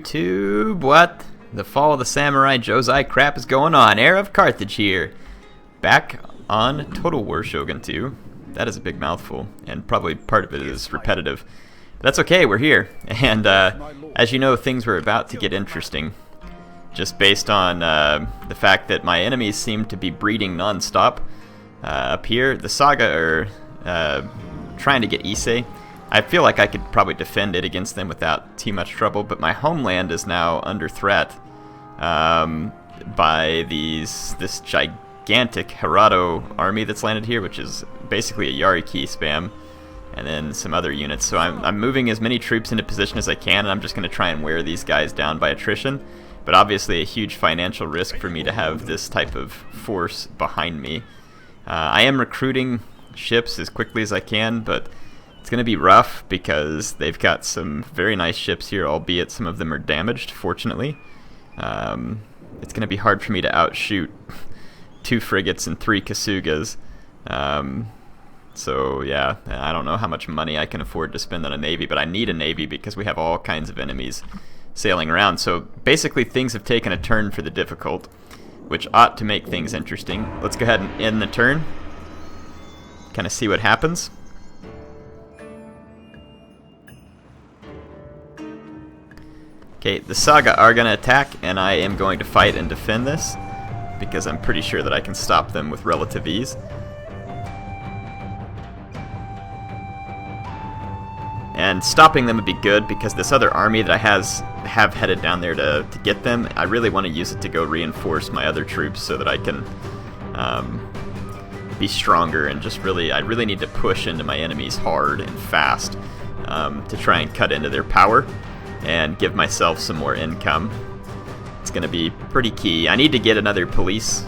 YouTube? What? The fall of the samurai Jozai crap is going on. HeirofCarthage here. Back on Total War Shogun 2. That is a big mouthful, and probably part of it is repetitive. But that's okay, we're here. And as you know, things were about to get interesting. Just based on the fact that my enemies seem to be breeding non-stop. Up here, the Saga are trying to get Issei. I feel like I could probably defend it against them without too much trouble, but my homeland is now under threat by this gigantic Hirado army that's landed here, which is basically a Yariki spam, and then some other units. So I'm moving as many troops into position as I can, and I'm just going to try and wear these guys down by attrition. But obviously a huge financial risk for me to have this type of force behind me. I am recruiting ships as quickly as I can, but it's going to be rough because they've got some very nice ships here, albeit some of them are damaged, fortunately. It's going to be hard for me to outshoot 2 frigates and 3 Kasugas. So yeah, I don't know how much money I can afford to spend on a navy, but I need a navy because we have all kinds of enemies sailing around. So basically things have taken a turn for the difficult, which ought to make things interesting. Let's go ahead and end the turn. Kind of see what happens. Okay, the Saga are going to attack, and I am going to fight and defend this, because I'm pretty sure that I can stop them with relative ease. And stopping them would be good, because this other army that I have headed down there to get them, I really want to use it to go reinforce my other troops so that I can be stronger, and just I really need to push into my enemies hard and fast to try and cut into their power and give myself some more income. It's going to be pretty key. I need to get another police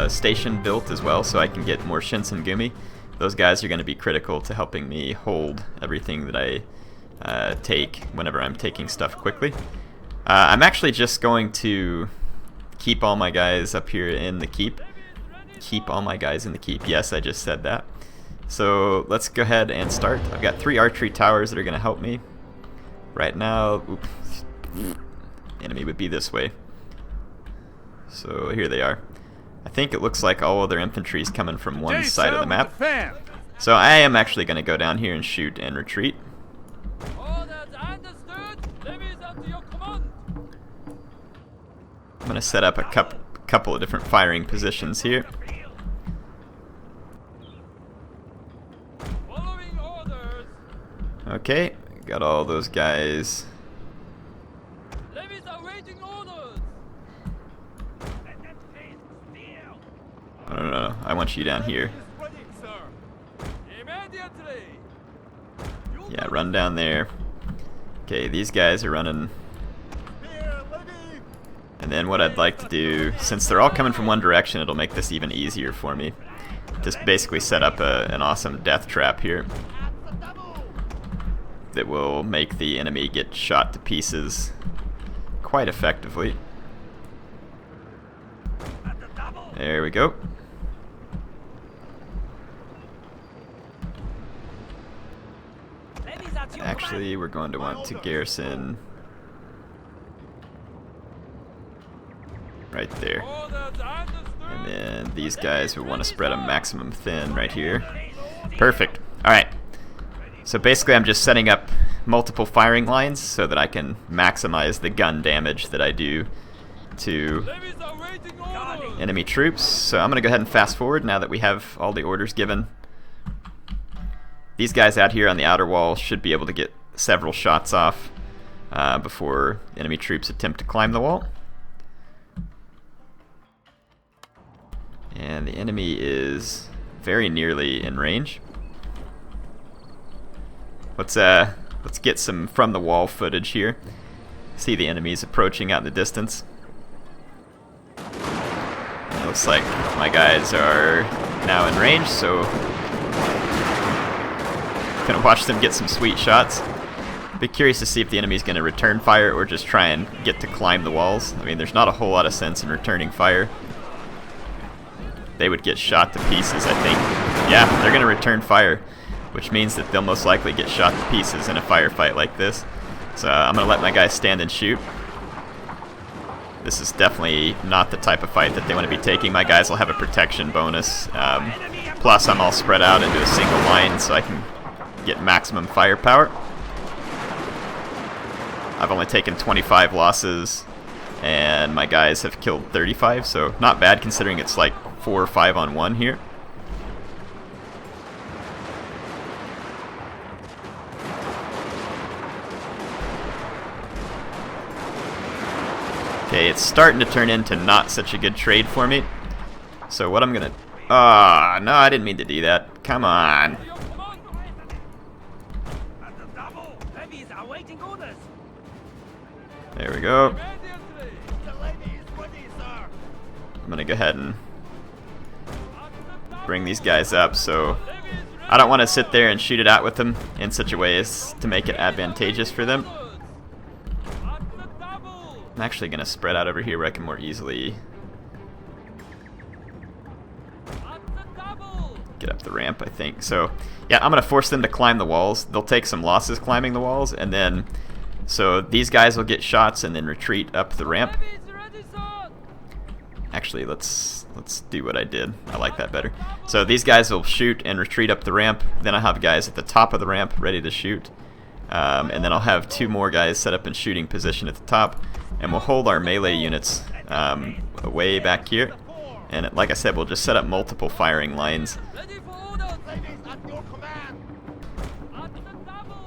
station built as well so I can get more Shinsengumi. Those guys are going to be critical to helping me hold everything that I take whenever I'm taking stuff quickly. I'm actually just going to keep all my guys up here in the keep. Keep all my guys in the keep. Yes, I just said that. So let's go ahead and start. I've got 3 archery towers that are going to help me. Right now, oops, enemy would be this way. So here they are. I think it looks like all of their infantry is coming from one side of the map. So I am actually going to go down here and shoot and retreat. I'm going to set up a couple of different firing positions here. Okay. Got all those guys. No, I want you down here. Yeah, run down there. Okay, these guys are running. And then what I'd like to do, since they're all coming from one direction, it'll make this even easier for me. Just basically set up an awesome death trap here that will make the enemy get shot to pieces quite effectively. There we go. Actually, we're going to want to garrison right there. And then these guys will want to spread them maximum thin right here. Perfect. Alright. So basically I'm just setting up multiple firing lines so that I can maximize the gun damage that I do to enemy troops. So I'm going to go ahead and fast forward now that we have all the orders given. These guys out here on the outer wall should be able to get several shots off before enemy troops attempt to climb the wall. And the enemy is very nearly in range. Let's get some from the wall footage here. See the enemies approaching out in the distance. It looks like my guys are now in range, so gonna watch them get some sweet shots. Be curious to see if the enemy's gonna return fire or just try and get to climb the walls. I mean, there's not a whole lot of sense in returning fire. They would get shot to pieces, I think. Yeah, they're gonna return fire, which means that they'll most likely get shot to pieces in a firefight like this. So I'm going to let my guys stand and shoot. This is definitely not the type of fight that they want to be taking. My guys will have a protection bonus. Plus, I'm all spread out into a single line so I can get maximum firepower. I've only taken 25 losses, and my guys have killed 35, so not bad considering it's like 4 or 5 on 1 here. Okay, it's starting to turn into not such a good trade for me. So what I'm gonna... Ah, no, I didn't mean to do that. Come on. There we go. I'm gonna go ahead and bring these guys up, so I don't want to sit there and shoot it out with them in such a way as to make it advantageous for them. I'm actually gonna spread out over here where I can more easily get up the ramp, I think. So yeah, I'm gonna force them to climb the walls. They'll take some losses climbing the walls, and then so these guys will get shots and then retreat up the ramp. Actually, let's do what I did. I like that better. So these guys will shoot and retreat up the ramp. Then I have guys at the top of the ramp ready to shoot. And then I'll have 2 more guys set up in shooting position at the top. And we'll hold our melee units way back here. And like I said, we'll just set up multiple firing lines.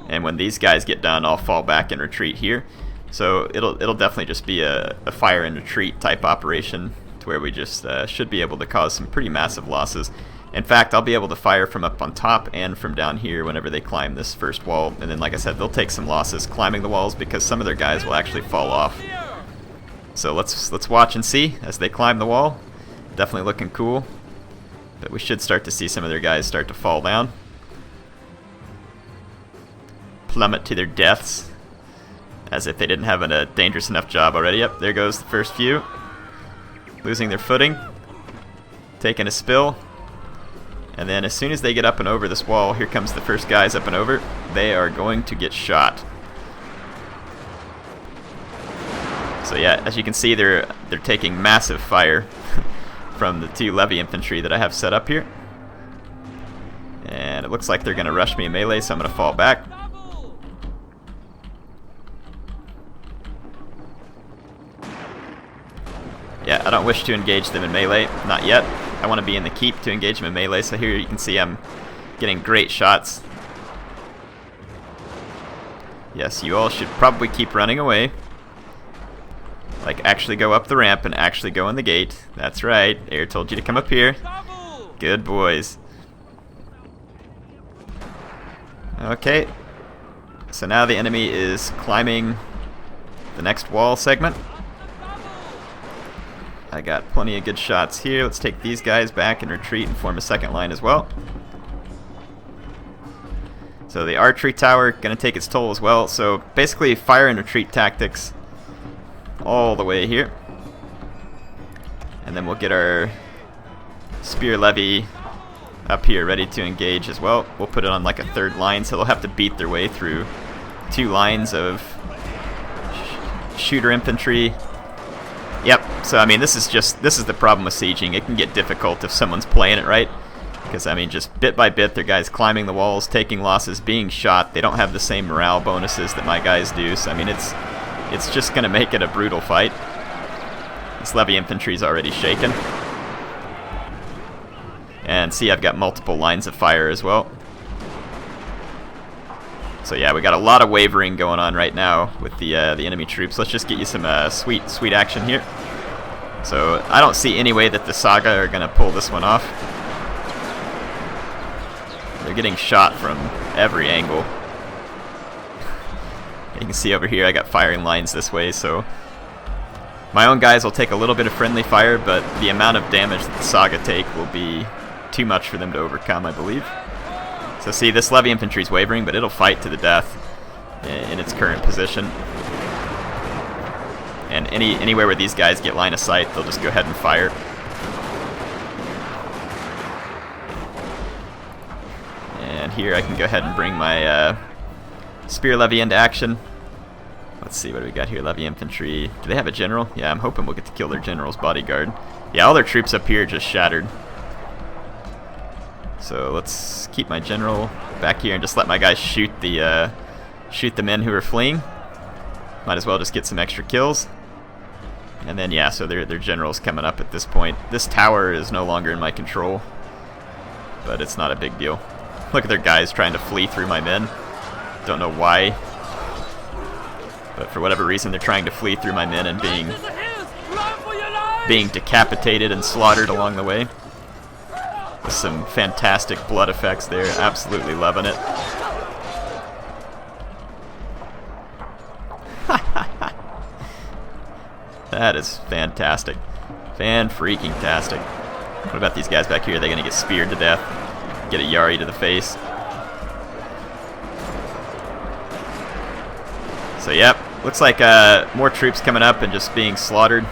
And when these guys get done, I'll fall back and retreat here. So it'll definitely just be a fire and retreat type operation, to where we just should be able to cause some pretty massive losses. In fact, I'll be able to fire from up on top and from down here whenever they climb this first wall. And then, like I said, they'll take some losses climbing the walls because some of their guys will actually fall off. So let's watch and see as they climb the wall. Definitely looking cool. But we should start to see some of their guys start to fall down. Plummet to their deaths. As if they didn't have a dangerous enough job already. Yep, there goes the first few. Losing their footing. Taking a spill. And then as soon as they get up and over this wall, here comes the first guys up and over. They are going to get shot. So yeah, as you can see, they're taking massive fire from the 2 levy infantry that I have set up here. And it looks like they're going to rush me in melee, so I'm going to fall back. Yeah, I don't wish to engage them in melee, not yet. I want to be in the keep to engage them in melee, so here you can see I'm getting great shots. Yes, you all should probably keep running away. Like, actually go up the ramp and actually go in the gate. That's right, Air told you to come up here. Good boys. Okay, so now the enemy is climbing the next wall segment. I got plenty of good shots here. Let's take these guys back and retreat and form a second line as well. So the archery tower going to take its toll as well. So basically fire and retreat tactics all the way here. And then we'll get our spear levy up here ready to engage as well. We'll put it on like a 3rd line, so they'll have to beat their way through 2 lines of shooter infantry. Yep, so I mean this is the problem with sieging. It can get difficult if someone's playing it right. Because I mean just bit by bit their guys climbing the walls, taking losses, being shot. They don't have the same morale bonuses that my guys do, so I mean it's just gonna make it a brutal fight. This levy infantry's already shaken. And see, I've got multiple lines of fire as well. So yeah, we got a lot of wavering going on right now with the enemy troops. Let's just get you some sweet action here. So I don't see any way that the Saga are gonna pull this one off. They're getting shot from every angle. You can see over here I got firing lines this way, so my own guys will take a little bit of friendly fire, but the amount of damage that the Saga take will be too much for them to overcome, I believe. So see, this levy infantry is wavering, but it'll fight to the death in its current position. And anywhere where these guys get line of sight, they'll just go ahead and fire. And here I can go ahead and bring my spear levy into action. Let's see what do we got here. Levy infantry. Do they have a general? Yeah, I'm hoping we'll get to kill their general's bodyguard. Yeah, all their troops up here just shattered. So let's keep my general back here and just let my guys shoot the men who are fleeing. Might as well just get some extra kills. And then yeah, so their general's coming up at this point. This tower is no longer in my control, but it's not a big deal. Look at their guys trying to flee through my men. Don't know why, but for whatever reason they're trying to flee through my men and being decapitated and slaughtered along the way. With some fantastic blood effects there. Absolutely loving it. That is fantastic. Fan-freaking-tastic. What about these guys back here? Are they going to get speared to death? Get a Yari to the face? So yep, looks like more troops coming up and just being slaughtered.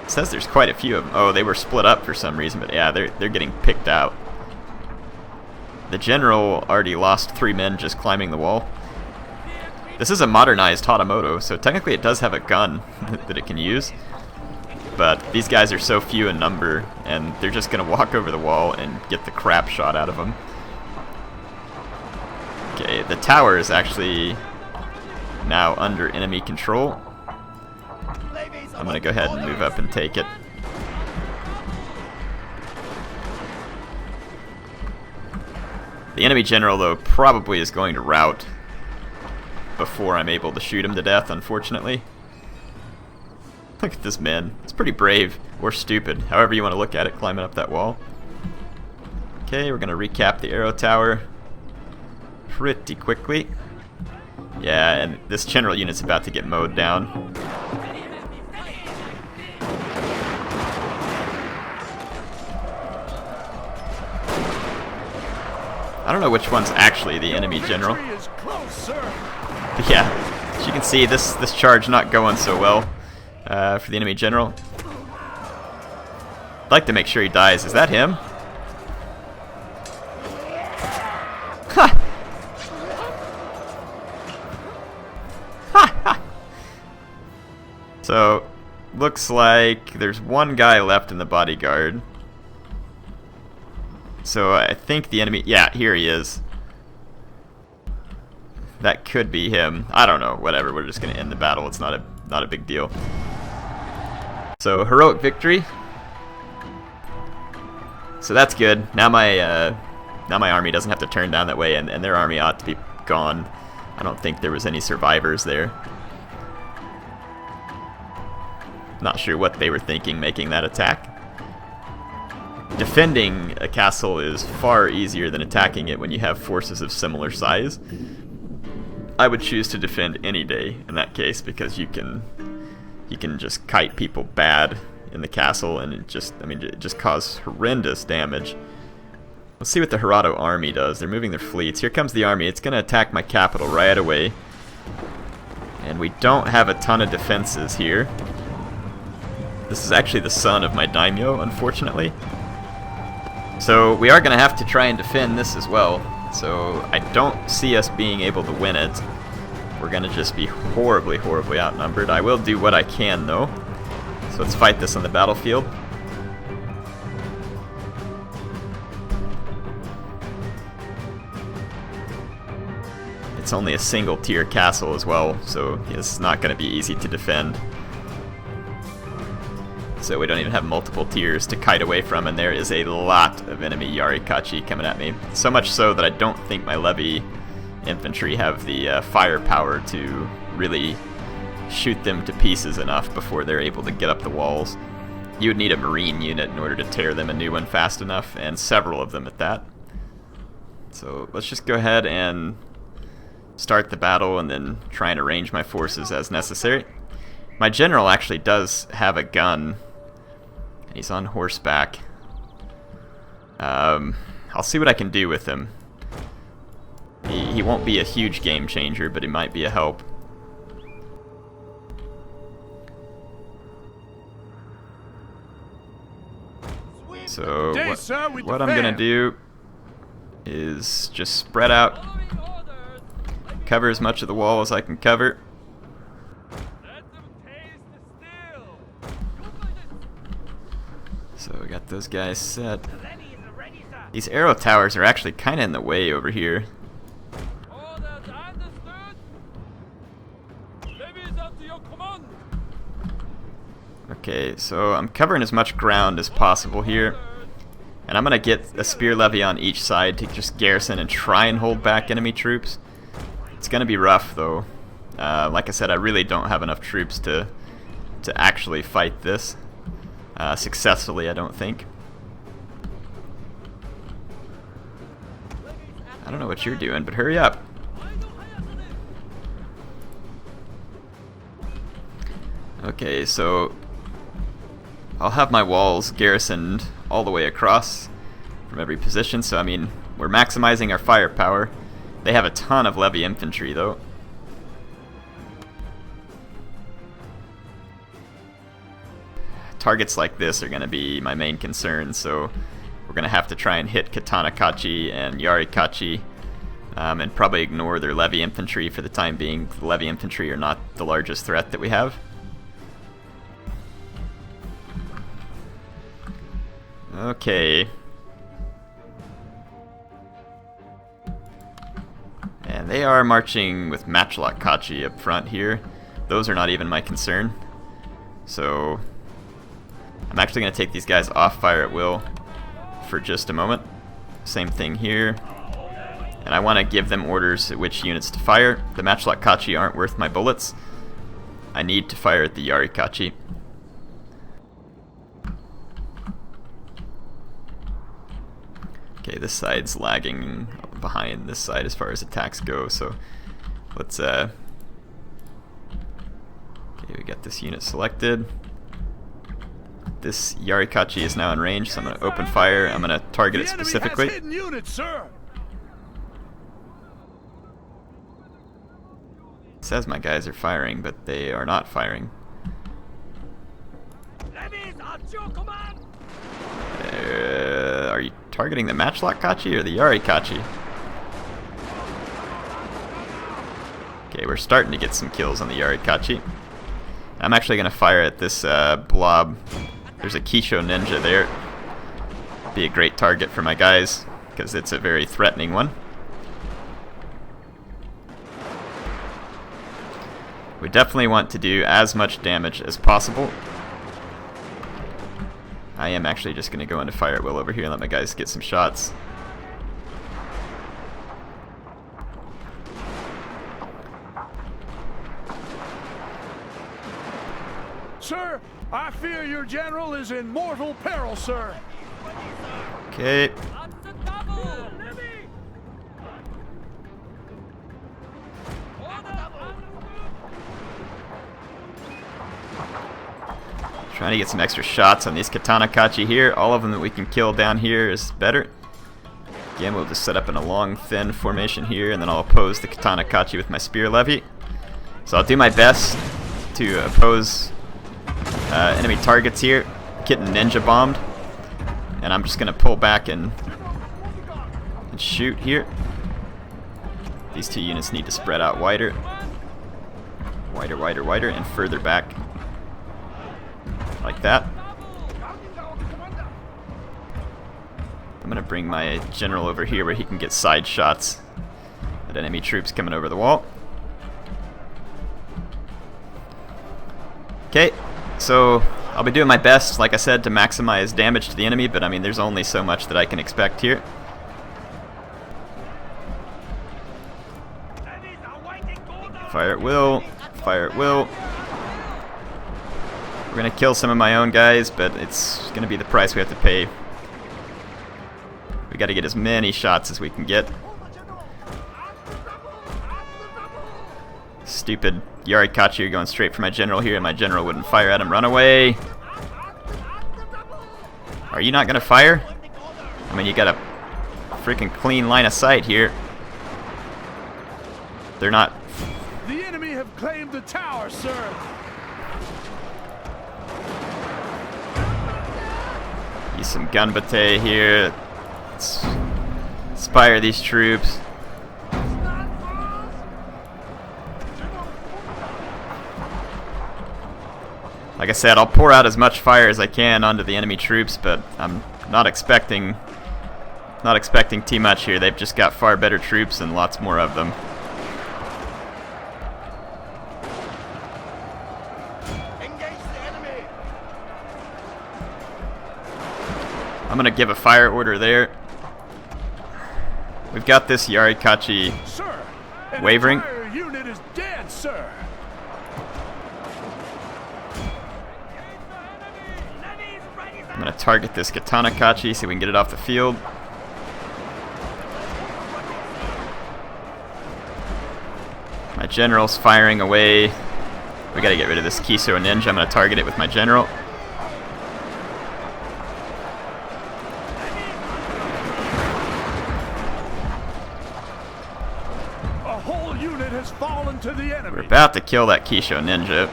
It says there's quite a few of them. Oh, they were split up for some reason, but yeah, they're getting picked out. The general already lost 3 men just climbing the wall. This is a modernized Hatamoto, so technically it does have a gun that it can use. But these guys are so few in number, and they're just going to walk over the wall and get the crap shot out of them. Okay, the tower is actually now under enemy control. I'm going to go ahead and move up and take it. The enemy general, though, probably is going to rout before I'm able to shoot him to death, unfortunately. Look at this man. It's pretty brave, or stupid, however you want to look at it, climbing up that wall. Okay, we're going to recap the arrow tower pretty quickly. Yeah, and this general unit's about to get mowed down. I don't know which one's actually the enemy general. But yeah, as you can see, this charge not going so well for the enemy general. I'd like to make sure he dies. Is that him? Ha! Ha! So, looks like there's one guy left in the bodyguard. So I think the enemy, yeah, here he is. That could be him. I don't know, whatever, we're just gonna end the battle. It's not a big deal. So heroic victory. So that's good. Now my army doesn't have to turn down that way, and their army ought to be gone. I don't think there was any survivors there. Not sure what they were thinking making that attack. Defending a castle is far easier than attacking it when you have forces of similar size. I would choose to defend any day in that case, because you can just kite people bad in the castle, and it just causes horrendous damage. Let's see what the Hirato army does. They're moving their fleets. Here comes the army. It's going to attack my capital right away. And we don't have a ton of defenses here. This is actually the son of my daimyo, unfortunately. So we are going to have to try and defend this as well. So I don't see us being able to win it. We're going to just be horribly, horribly outnumbered. I will do what I can, though. So let's fight this on the battlefield. It's only a single tier castle as well, so it's not going to be easy to defend. So we don't even have multiple tiers to kite away from, and there is a lot of enemy Yarikachi coming at me. So much so that I don't think my levy infantry have the firepower to really shoot them to pieces enough before they're able to get up the walls. You would need a marine unit in order to tear them a new one fast enough, and several of them at that. So let's just go ahead and start the battle and then try and arrange my forces as necessary. My general actually does have a gun. He's on horseback. I'll see what I can do with him. He won't be a huge game changer, but he might be a help. So what I'm gonna do is just spread out cover as much of the wall as I can cover. So we got those guys set. These arrow towers are actually kind of in the way over here. Okay, so I'm covering as much ground as possible here. And I'm going to get a spear levy on each side to just garrison and try and hold back enemy troops. It's going to be rough, though. Like I said, I really don't have enough troops to actually fight this successfully, I don't think. I don't know what you're doing, but hurry up. Okay, so I'll have my walls garrisoned all the way across from every position, so I mean, we're maximizing our firepower. They have a ton of levy infantry, though. Targets like this are going to be my main concern, so we're going to have to try and hit Counterattack and HeirofCarthage, and probably ignore their levy infantry for the time being. The levy infantry are not the largest threat that we have. Okay. And they are marching with HeirofCarthage up front here. Those are not even my concern. So I'm actually going to take these guys off fire at will for just a moment. Same thing here. And I want to give them orders at which units to fire. The HeirofCarthage aren't worth my bullets. I need to fire at the HeirofCarthage. Okay, this side's lagging behind this side as far as attacks go, so let's okay, we got this unit selected. This HeirofCarthage is now in range, so I'm going to open fire. I'm going to target it specifically. It says my guys are firing, but they are not firing. Are you targeting the HeirofCarthage or the HeirofCarthage? Okay, we're starting to get some kills on the HeirofCarthage. I'm actually going to fire at this blob. There's a Kisho ninja there. Be a great target for my guys, because it's a very threatening one. We definitely want to do as much damage as possible. I am actually just going to go into fire at will over here and let my guys get some shots. Sir, I fear your general is in mortal peril, sir. Okay. Trying to get some extra shots on these Counterattack here. All of them that we can kill down here is better. Again, we'll just set up in a long, thin formation here, and then I'll oppose the Counterattack with my spear levy. So I'll do my best to oppose enemy targets here. Getting ninja bombed. And I'm just going to pull back and shoot here. These two units need to spread out wider. Wider, wider, wider, and further back. Like that. I'm going to bring my general over here where he can get side shots at enemy troops coming over the wall. Okay, so I'll be doing my best, like I said, to maximize damage to the enemy, but I mean, there's only so much that I can expect here. Fire at will. Fire at will. We're going to kill some of my own guys, but it's going to be the price we have to pay. We got to get as many shots as we can get. Stupid HeirofCarthage going straight for my general here, and my general wouldn't fire at him. Run away! Are you not going to fire? I mean, you got a freaking clean line of sight here. They're not. The enemy have claimed the tower, sir. Use some gunbate here. Let's inspire these troops. Like I said, I'll pour out as much fire as I can onto the enemy troops, but I'm not expecting too much here. They've just got far better troops and lots more of them. I'm gonna give a fire order there. We've got this HeirofCarthage wavering. Entire unit is dead, sir. I'm gonna target this Counterattack so we can get it off the field. My general's firing away. We gotta get rid of this Kiso Ninja. I'm gonna target it with my general. A whole unit has fallen to the enemy. We're about to kill that Kiso Ninja.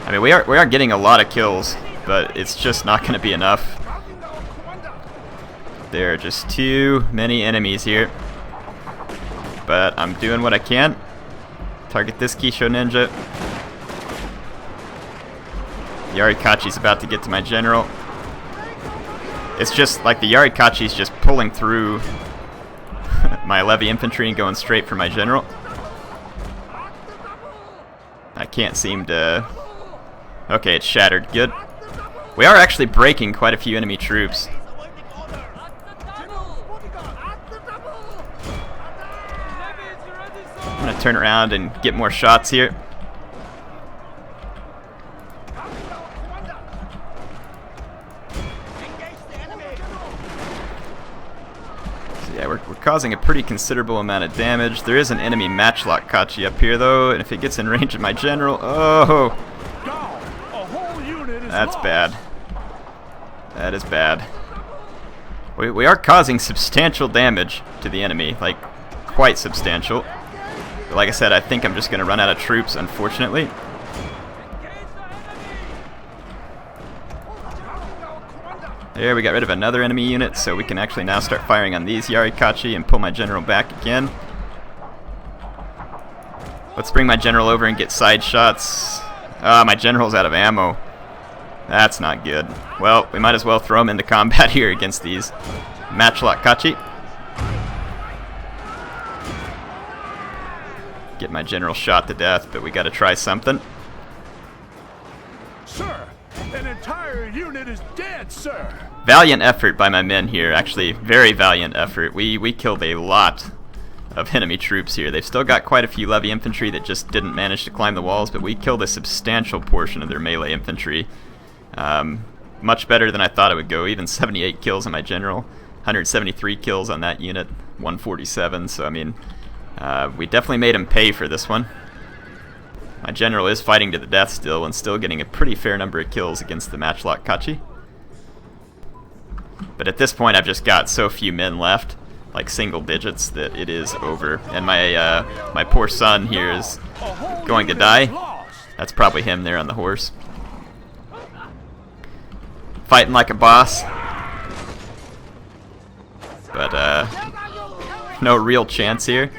I mean, we are getting a lot of kills, but it's just not gonna be enough. There are just too many enemies here. But I'm doing what I can. Target this Kiso Ninja. HeirofCarthage's about to get to my general. It's just like the HeirofCarthage's just pulling through my levy infantry and going straight for my general. I can't seem to... Okay, it's shattered. Good. We are actually breaking quite a few enemy troops. I'm gonna turn around and get more shots here. So yeah, we're causing a pretty considerable amount of damage. There is an enemy matchlock Kachi up here though, and if it gets in range of my general, oh! That's bad. That is bad. We are causing substantial damage to the enemy, like quite substantial. But like I said, I think I'm just going to run out of troops, unfortunately. There, we got rid of another enemy unit, so we can actually now start firing on these HeirofCarthage and pull my general back again. Let's bring my general over and get side shots. Ah, my general's out of ammo. That's not good. Well, we might as well throw him into combat here against these matchlock Kachi. Get my general shot to death, but we gotta try something. Sir, an entire unit is dead, sir. Valiant effort by my men here, actually, very valiant effort. We killed a lot of enemy troops here. They've still got quite a few levy infantry that just didn't manage to climb the walls, but we killed a substantial portion of their melee infantry. Much better than I thought it would go. Even 78 kills on my general, 173 kills on that unit, 147. So I mean, we definitely made him pay for this one. My general is fighting to the death still and still getting a pretty fair number of kills against the matchlock Kachi. But at this point, I've just got so few men left, like single digits, that it is over. And my my poor son here is going to die. That's probably him there on the horse. Fighting like a boss, but no real chance here.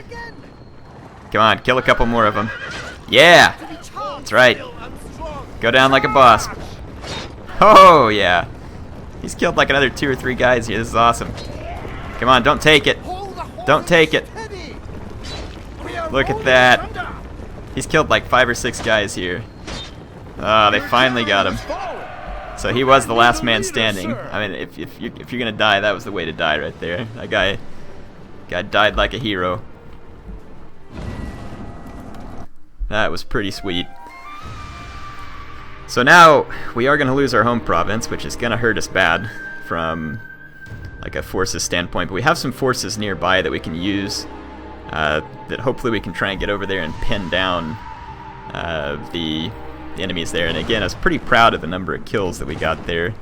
Come on, kill a couple more of them. Yeah, that's right. Go down like a boss. Oh yeah, he's killed like another 2 or 3 guys here. This is awesome. Come on, don't take it. Don't take it. Look at that. He's killed like 5 or 6 guys here. Oh, they finally got him. So he was the last man standing. I mean, if you're gonna die, that was the way to die right there. That guy died like a hero. That was pretty sweet. So now we are gonna lose our home province, which is gonna hurt us bad from like a forces standpoint. But we have some forces nearby that we can use. That hopefully we can try and get over there and pin down the enemies there. And again, I was pretty proud of the number of kills that we got there.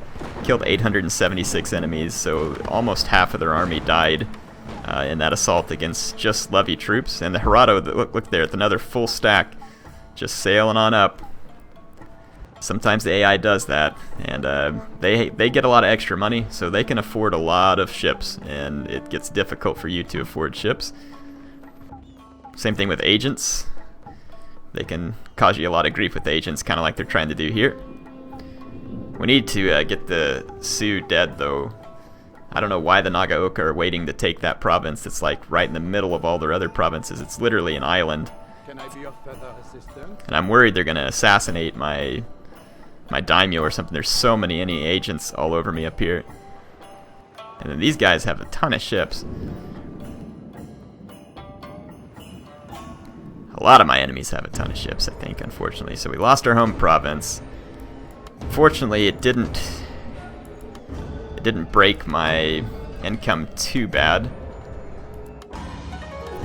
Killed 876 enemies, so almost half of their army died in that assault against just levy troops. And the Hirado, look there, it's another full stack, just sailing on up. Sometimes the AI does that, and they get a lot of extra money, so they can afford a lot of ships, and it gets difficult for you to afford ships. Same thing with agents. They can cause you a lot of grief with agents, kind of like they're trying to do here. We need to get the Sioux dead, though. I don't know why the Nagaoka are waiting to take that province. It's like right in the middle of all their other provinces. It's literally an island. Can I be of further assistance? And I'm worried they're going to assassinate my daimyo or something. There's so many enemy agents all over me up here. And then these guys have a ton of ships. A lot of my enemies have a ton of ships, I think, unfortunately. So we lost our home province. Fortunately, it didn't break my income too bad.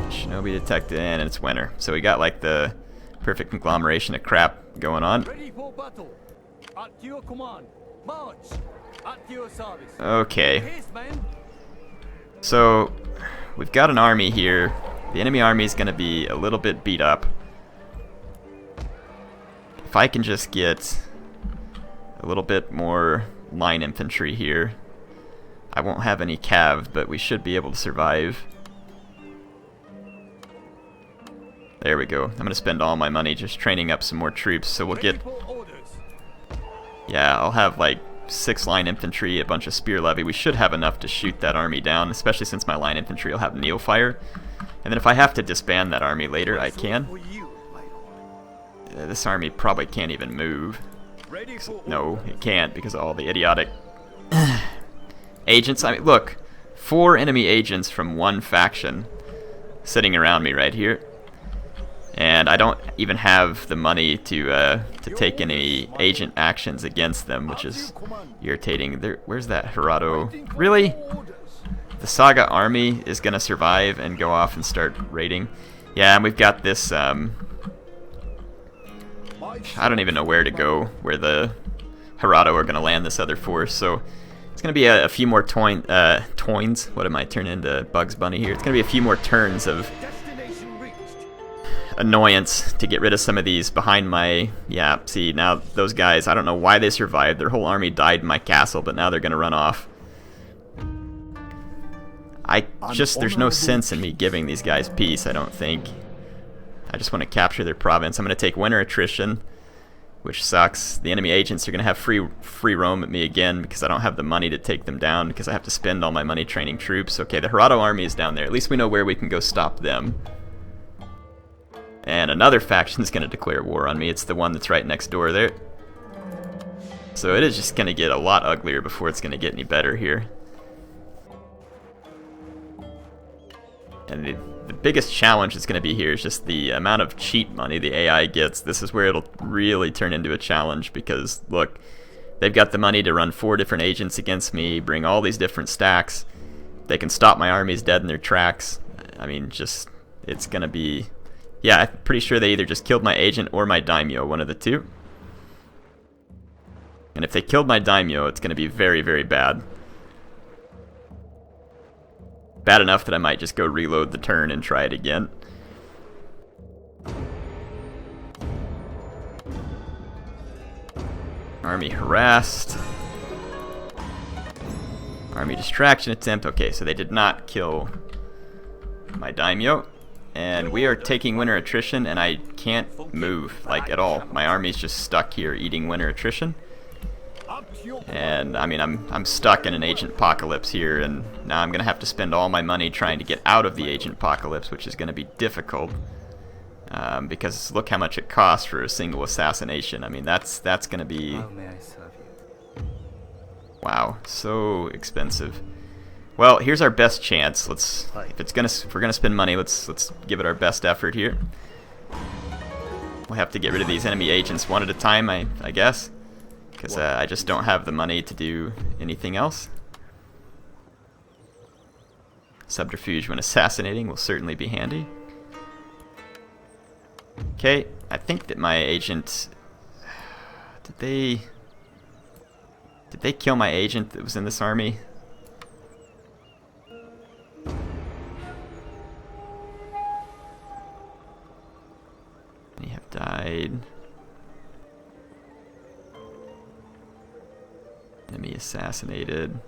Shinobi detected, and it's winter. So we got like the perfect conglomeration of crap going on. Ready for battle. At your command. March. At your service. Okay. Haste, men. So we've got an army here. The enemy army is going to be a little bit beat up. If I can just get a little bit more line infantry here. I won't have any cav, but we should be able to survive. There we go. I'm going to spend all my money just training up some more troops, so we'll get... Yeah, I'll have like 6 line infantry, a bunch of spear levy. We should have enough to shoot that army down, especially since my line infantry will have neofire. And then if I have to disband that army later, I can. This army probably can't even move. No, it can't because of all the idiotic agents. I mean, look, 4 enemy agents from one faction sitting around me right here. And I don't even have the money to take any agent actions against them, which is irritating. Where's that Hirado? Really? The Saga army is going to survive and go off and start raiding. Yeah, and we've got this... I don't even know where to go, where the Hirado are going to land this other force. So it's going to be a few more toins. What am I turning into Bugs Bunny here? It's going to be a few more turns of annoyance to get rid of some of these behind my... Yeah, see, now those guys, I don't know why they survived. Their whole army died in my castle, but now they're going to run off. There's no sense in me giving these guys peace, I don't think. I just want to capture their province. I'm going to take winter attrition, which sucks. The enemy agents are going to have free roam at me again because I don't have the money to take them down because I have to spend all my money training troops. Okay, the Hirado army is down there. At least we know where we can go stop them. And another faction is going to declare war on me. It's the one that's right next door there. So it is just going to get a lot uglier before it's going to get any better here. And the biggest challenge that's going to be here is just the amount of cheat money the AI gets. This is where it'll really turn into a challenge because, look, they've got the money to run 4 different agents against me, bring all these different stacks. They can stop my armies dead in their tracks. I mean, just, it's going to be... Yeah, I'm pretty sure they either just killed my agent or my daimyo, one of the two. And if they killed my daimyo, it's going to be very, very bad. Bad enough that I might just go reload the turn and try it again. Army harassed. Army distraction attempt. Okay, so they did not kill my daimyo. And we are taking winter attrition, and I can't move, like, at all. My army's just stuck here eating winter attrition. And, I mean, I'm stuck in an agent apocalypse here, and now I'm going to have to spend all my money trying to get out of the agent apocalypse, which is going to be difficult. Because look how much it costs for a single assassination. I mean, that's going to be... How may I serve you? Wow, so expensive. Well, here's our best chance. If we're gonna spend money, let's give it our best effort here. We'll have to get rid of these enemy agents one at a time, I guess, because I just don't have the money to do anything else. Subterfuge when assassinating will certainly be handy. Okay, I think that my agent... Did they kill my agent that was in this army? They have died. Enemy assassinated.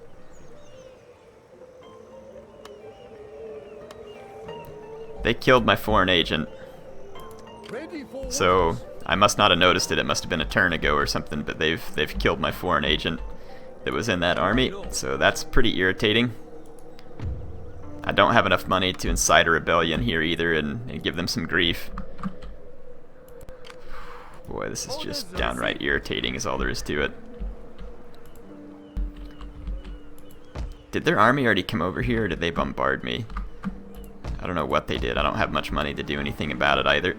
They killed my foreign agent. Ready for So I must not have noticed it. It must have been a turn ago or something, but they've killed my foreign agent that was in that army. So that's pretty irritating. I don't have enough money to incite a rebellion here either and give them some grief. Boy, this is just downright irritating is all there is to it. Did their army already come over here, or did they bombard me? I don't know what they did. I don't have much money to do anything about it either.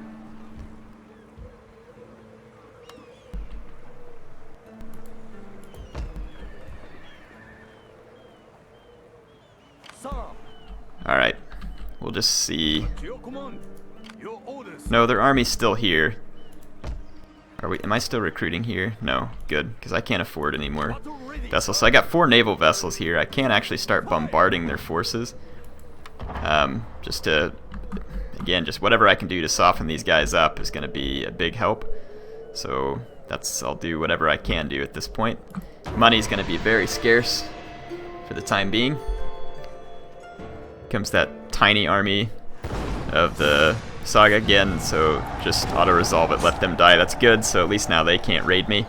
Alright, we'll just see. your command. Your orders. No, their army's still here. Am I still recruiting here? No, good, because I can't afford any more vessels. So I got 4 naval vessels here. I can't actually start bombarding their forces. Just to, again, just whatever I can do to soften these guys up is going to be a big help. So I'll do whatever I can do at this point. Money's going to be very scarce for the time being. Comes that tiny army of the Saga again, so just auto-resolve it, let them die. That's good, so at least now they can't raid me.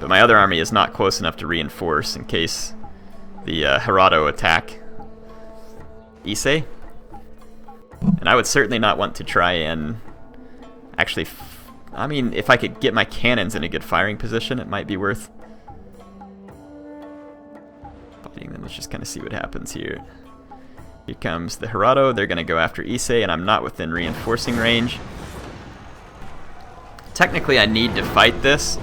But my other army is not close enough to reinforce in case the Hiroto attack Ise. And I would certainly not want to try and actually... I mean, if I could get my cannons in a good firing position, it might be worth fighting them. Let's just kind of see what happens here. Here comes the Hiroto. They're going to go after Ise, and I'm not within reinforcing range. Technically, I need to fight this,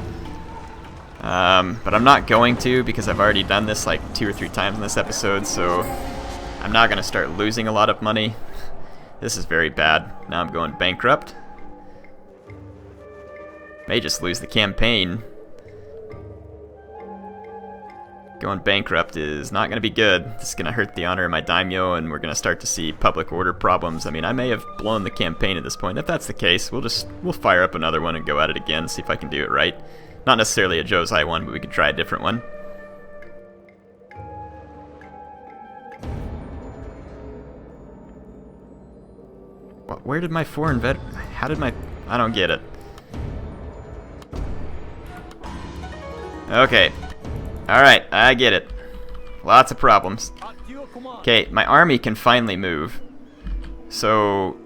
but I'm not going to because I've already done this like 2 or 3 times in this episode, so I'm not going to start losing a lot of money. This is very bad. Now I'm going bankrupt. May just lose the campaign. Going bankrupt is not going to be good. This is going to hurt the honor of my daimyo, and we're going to start to see public order problems. I mean, I may have blown the campaign at this point. If that's the case, we'll fire up another one and go at it again, see if I can do it right. Not necessarily a Jozai one, but we could try a different one. Where did my foreign vet... How did my... I don't get it. Okay. Alright, I get it. Lots of problems. Okay, my army can finally move. So...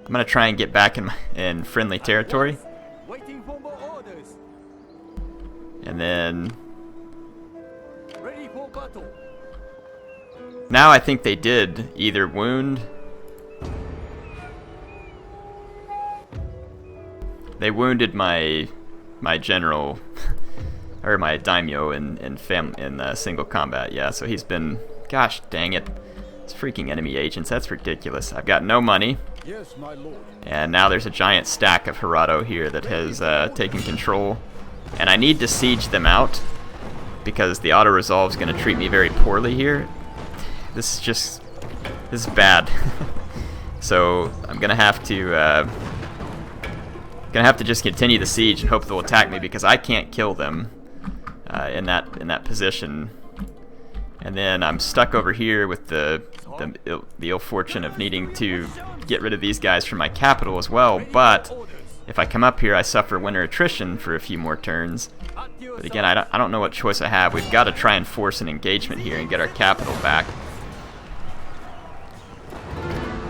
I'm gonna try and get back in friendly territory. And then... Now I think they did either wound... They wounded my general, or my daimyo in single combat. Yeah, so he's been, gosh dang it, it's freaking enemy agents. That's ridiculous. I've got no money, Yes, my lord. and now there's a giant stack of Hiroto here that has taken control, and I need to siege them out because the auto resolve is going to treat me very poorly here. This is bad. So I'm gonna have to. Gonna have to just continue the siege and hope they'll attack me because I can't kill them in that position. And then I'm stuck over here with the ill fortune of needing to get rid of these guys from my capital as well. But if I come up here, I suffer winter attrition for a few more turns. But again, I don't know what choice I have. We've got to try and force an engagement here and get our capital back.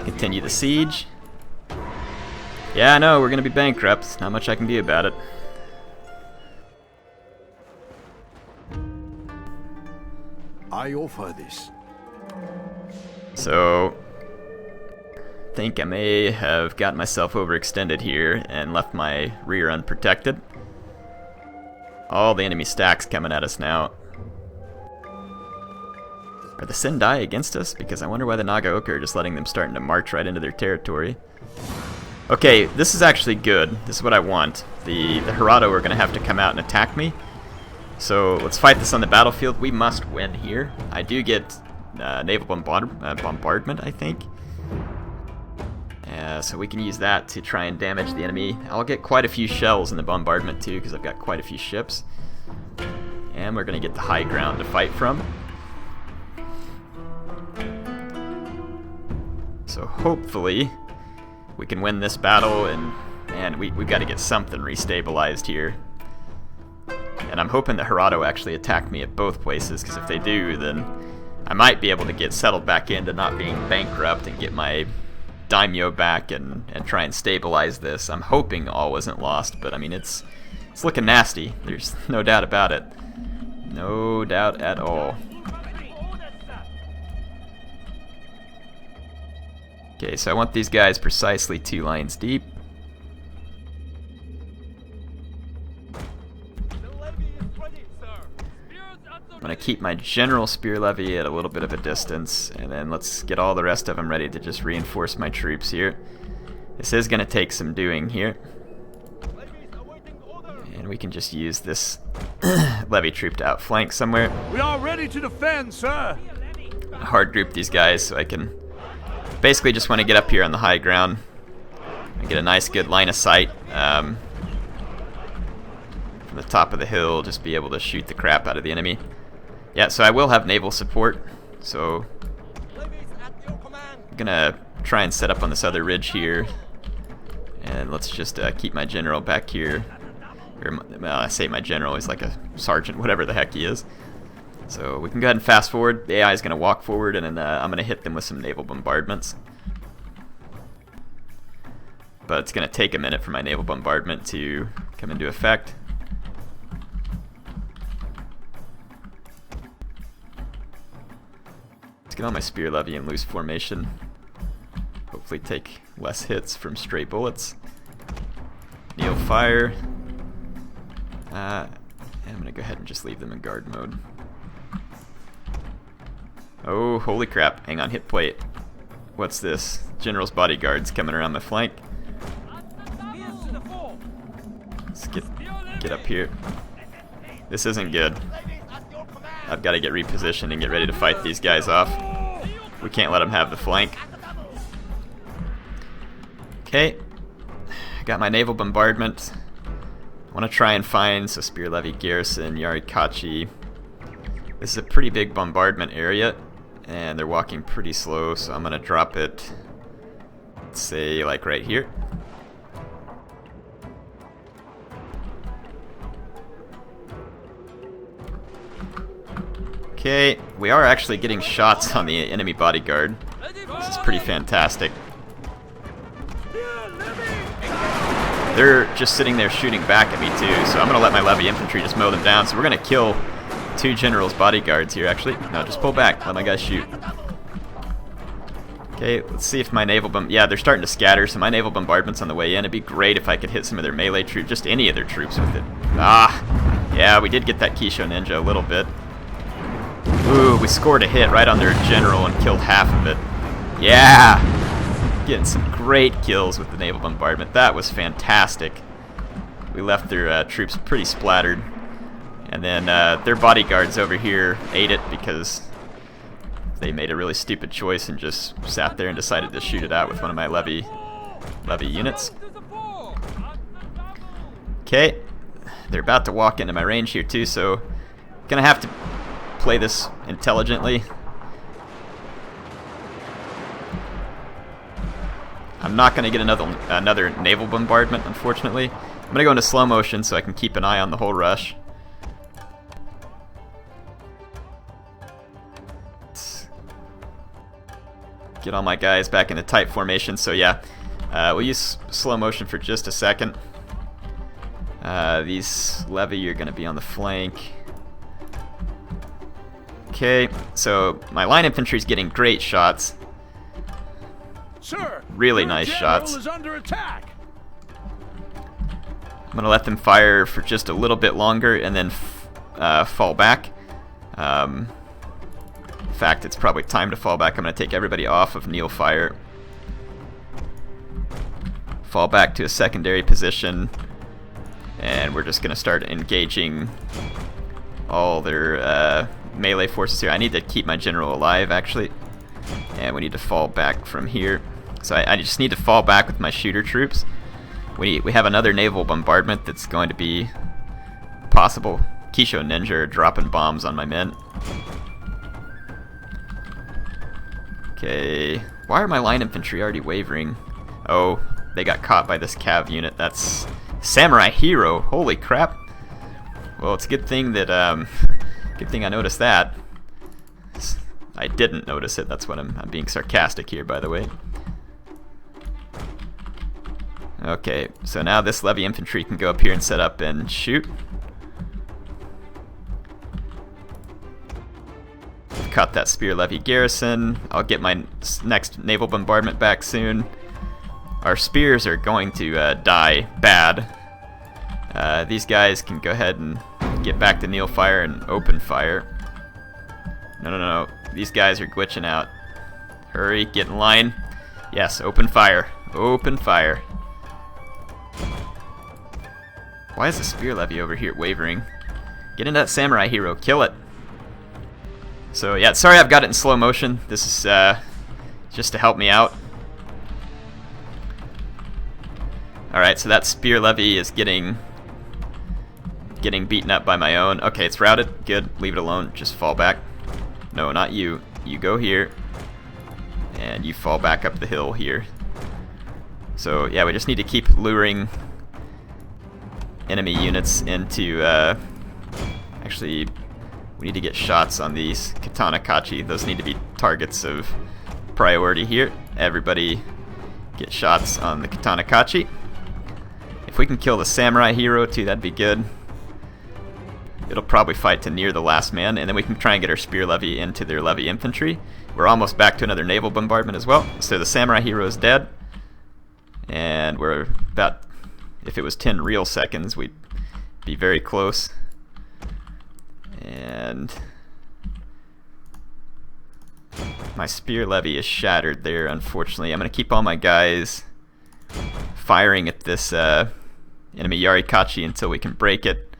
Continue the siege. Yeah, I know, we're going to be bankrupt. There's not much I can do about it. I offer this. So, I think I may have gotten myself overextended here and left my rear unprotected. All the enemy stacks coming at us now. Are the Sendai against us? Because I wonder why the Nagaoka are just letting them starting to march right into their territory. Okay, this is actually good. This is what I want. The Hiroto are going to have to come out and attack me. So let's fight this on the battlefield. We must win here. I do get naval bombardment, I think. So we can use that to try and damage the enemy. I'll get quite a few shells in the bombardment too because I've got quite a few ships. And we're going to get the high ground to fight from. So hopefully we can win this battle, and we've got to get something restabilized here. And I'm hoping that Hirado actually attack me at both places, because if they do, then I might be able to get settled back into not being bankrupt and get my daimyo back and try and stabilize this. I'm hoping all wasn't lost, but I mean, it's looking nasty. There's no doubt about it. No doubt at all. Okay, so I want these guys precisely 2 lines deep. I'm going to keep my general spear levy at a little bit of a distance, and then let's get all the rest of them ready to just reinforce my troops here. This is going to take some doing here. And we can just use this levy troop to outflank somewhere. We are ready to defend, sir. Hard group these guys so I can basically just want to get up here on the high ground and get a nice good line of sight from the top of the hill, just be able to shoot the crap out of the enemy. Yeah, so I will have naval support, so I'm gonna try and set up on this other ridge here, and let's just keep my general back here. Or, well, I say my general, he's like a sergeant, whatever the heck he is. So we can go ahead and fast forward. The AI is going to walk forward, and then I'm going to hit them with some naval bombardments. But it's going to take a minute for my naval bombardment to come into effect. Let's get on my spear levy in loose formation. Hopefully take less hits from stray bullets. Neil fire. I'm going to go ahead and just leave them in guard mode. Oh, holy crap. Hang on, hit plate. What's this? General's bodyguards coming around my flank. Let's get up here. This isn't good. I've got to get repositioned and get ready to fight these guys off. We can't let them have the flank. Okay. Got my naval bombardment. I want to try and find Spear Levy Garrison, Yarikachi. This is a pretty big bombardment area, and they're walking pretty slow, so I'm going to drop it, let's say, like right here. Okay, we are actually getting shots on the enemy bodyguard. This is pretty fantastic. They're just sitting there shooting back at me too, so I'm going to let my levy infantry just mow them down. So we're going to kill 2 generals' bodyguards here, actually. No, just pull back. Let my guys shoot. Okay, let's see if my naval yeah, they're starting to scatter, so my naval bombardment's on the way in. It'd be great if I could hit some of their melee troops, just any of their troops with it. Ah, yeah, we did get that Kisho Ninja a little bit. Ooh, we scored a hit right on their general and killed half of it. Yeah! Getting some great kills with the naval bombardment. That was fantastic. We left their troops pretty splattered. And then their bodyguards over here ate it because they made a really stupid choice and just sat there and decided to shoot it out with one of my levy units. Okay, they're about to walk into my range here too, so gonna have to play this intelligently. I'm not going to get another naval bombardment, unfortunately. I'm going to go into slow motion so I can keep an eye on the whole rush. Let's get all my guys back into tight formation. So yeah, we'll use slow motion for just a second. These levy are going to be on the flank. Okay, so my line infantry is getting great shots. Sir, really nice shots. is under attack. I'm going to let them fire for just a little bit longer and then fall back. In fact, it's probably time to fall back. I'm going to take everybody off of Neil fire. Fall back to a secondary position. And we're just going to start engaging all their melee forces here. I need to keep my general alive, actually. And we need to fall back from here. So I just need to fall back with my shooter troops. We have another naval bombardment that's going to be possible. Kisho Ninja are dropping bombs on my men. Okay, Why are my line infantry already wavering? Oh, they got caught by this cav unit. That's Samurai Hero. Holy crap. Well, it's a good thing that, good thing I noticed that. I didn't notice it. That's what I'm being sarcastic here, by the way. Okay, so now this levy infantry can go up here and set up and shoot. Caught that spear levy garrison. I'll get my next naval bombardment back soon. Our spears are going to die bad. These guys can go ahead and get back to kneel fire and open fire. No. These guys are glitching out. Hurry, get in line. Yes, open fire. Open fire. Why is the spear levy over here wavering? Get into that samurai hero. Kill it. So yeah, sorry I've got it in slow motion. This is just to help me out. Alright, so that spear levy is getting beaten up by my own. Okay, it's routed. Good. Leave it alone. Just fall back. No, not you. You go here. And you fall back up the hill here. So yeah, we just need to keep luring enemy units into, actually, we need to get shots on these Katana-kachi. Those need to be targets of priority here. Everybody get shots on the Katana-kachi. If we can kill the samurai hero too, that'd be good. It'll probably fight to near the last man, and then we can try and get our spear levy into their levy infantry. We're almost back to another naval bombardment as well. So the samurai hero is dead. And we're about, if it was 10 real seconds, we'd be very close. And my spear levy is shattered there, unfortunately. I'm going to keep all my guys firing at this enemy Yarikachi until we can break it.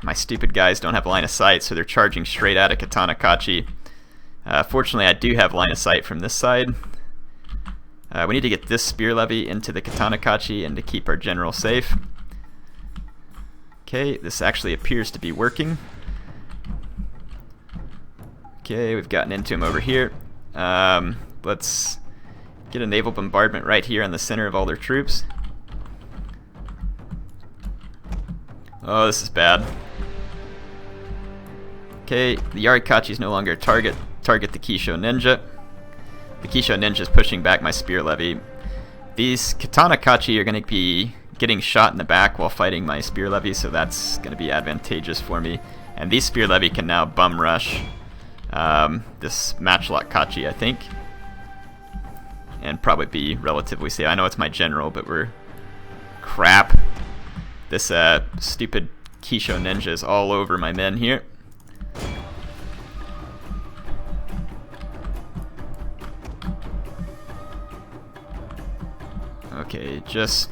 My stupid guys don't have line of sight, so they're charging straight at a Katana-kachi. Fortunately, I do have line of sight from this side. We need to get this spear levy into the Katana-kachi and to keep our general safe. Okay, this actually appears to be working. Okay, we've gotten into him over here. Let's get a naval bombardment right here in the center of all their troops. Oh, this is bad. Okay, the Yarikachi is no longer a target. Target the Kisho Ninja. The Kisho Ninja is pushing back my spear levy. These Katana-kachi are going to be getting shot in the back while fighting my spear levy, so that's going to be advantageous for me. And these spear levy can now bum rush this matchlock kachi, I think, and probably be relatively safe. I know it's my general, but we're crap. This stupid Kisho Ninja is all over my men here. Okay, just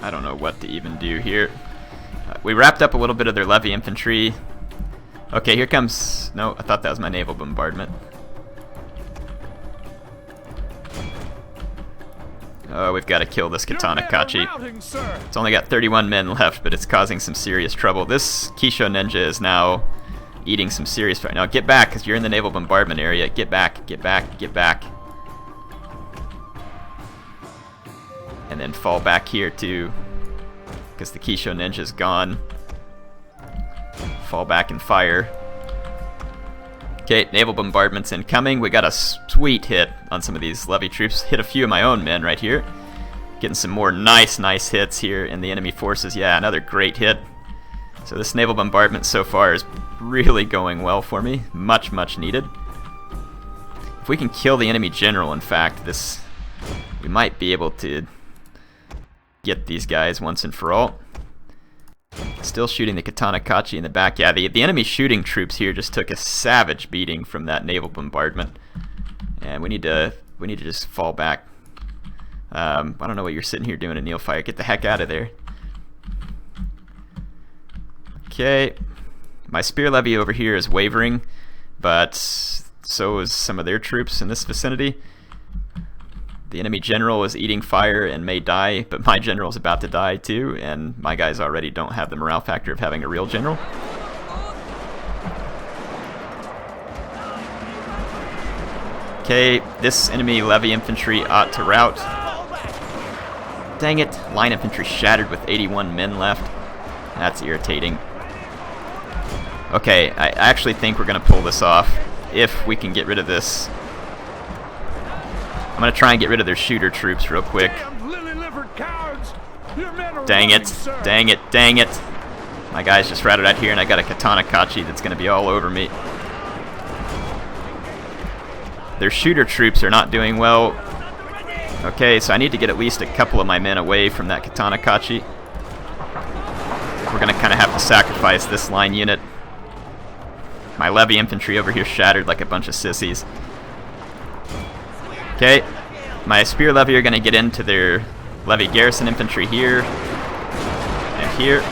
I don't know what to even do here. We wrapped up a little bit of their levy infantry. Okay, here comes... No, I thought that was my naval bombardment. Oh, we've got to kill this Katana-kachi. It's only got 31 men left, but it's causing some serious trouble. This Kisho Ninja is now eating some serious... Now get back, because you're in the naval bombardment area. Get back, get back, get back. And then fall back here too, because the Kisho Ninja's gone. Fall back and fire. Okay, naval bombardment's incoming. We got a sweet hit on some of these levy troops. Hit a few of my own men right here. Getting some more nice hits here in the enemy forces. Yeah, another great hit. So this naval bombardment so far is really going well for me. Much needed. If we can kill the enemy general, in fact, we might be able to get these guys once and for all. Still shooting the Katana-kachi in the back. Yeah, the enemy shooting troops here just took a savage beating from that naval bombardment, and we need to just fall back. I don't know what you're sitting here doing in kneel fire. Get the heck out of there. Okay, my spear levy over here is wavering, but so is some of their troops in this vicinity. The enemy general is eating fire and may die, but my general is about to die too, and my guys already don't have the morale factor of having a real general. Okay, this enemy levy infantry ought to rout. Dang it, line infantry shattered with 81 men left. That's irritating. Okay, I actually think we're going to pull this off if we can get rid of this. I'm going to try and get rid of their shooter troops real quick. Dang it, dang it, dang it. My guys just routed out here and I got a Counterattack that's going to be all over me. Their shooter troops are not doing well. Okay, so I need to get at least a couple of my men away from that Counterattack. We're going to kind of have to sacrifice this line unit. My levy infantry over here shattered like a bunch of sissies. Okay, my spear levy are going to get into their levy garrison infantry here and here.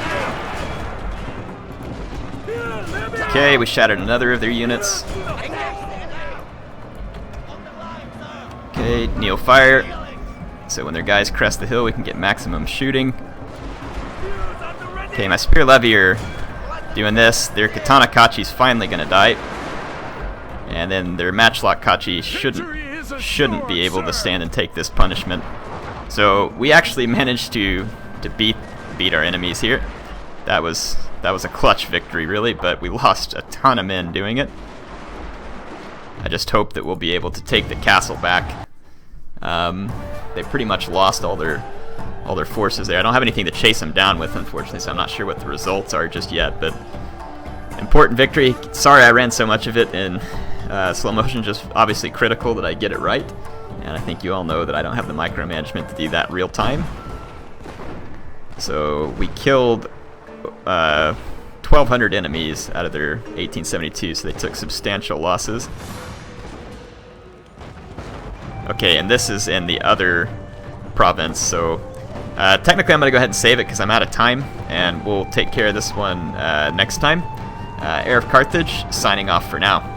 Okay, we shattered another of their units. Okay, Neo fire. So when their guys crest the hill, we can get maximum shooting. Okay, my spear levy are doing this. Their Katana-Kachi's finally gonna die. And then their matchlock Kachi shouldn't be able to stand and take this punishment. So we actually managed to beat our enemies here. That was a clutch victory, really, but we lost a ton of men doing it. I just hope that we'll be able to take the castle back. They pretty much lost all their forces there. I don't have anything to chase them down with, unfortunately, so I'm not sure what the results are just yet, but important victory. Sorry I ran so much of it in slow motion, just obviously critical that I get it right, and I think you all know that I don't have the micromanagement to do that real time. So we killed 1,200 enemies out of their 1872, so they took substantial losses. Okay, and this is in the other province, so technically I'm going to go ahead and save it because I'm out of time, and we'll take care of this one next time. HeirofCarthage, signing off for now.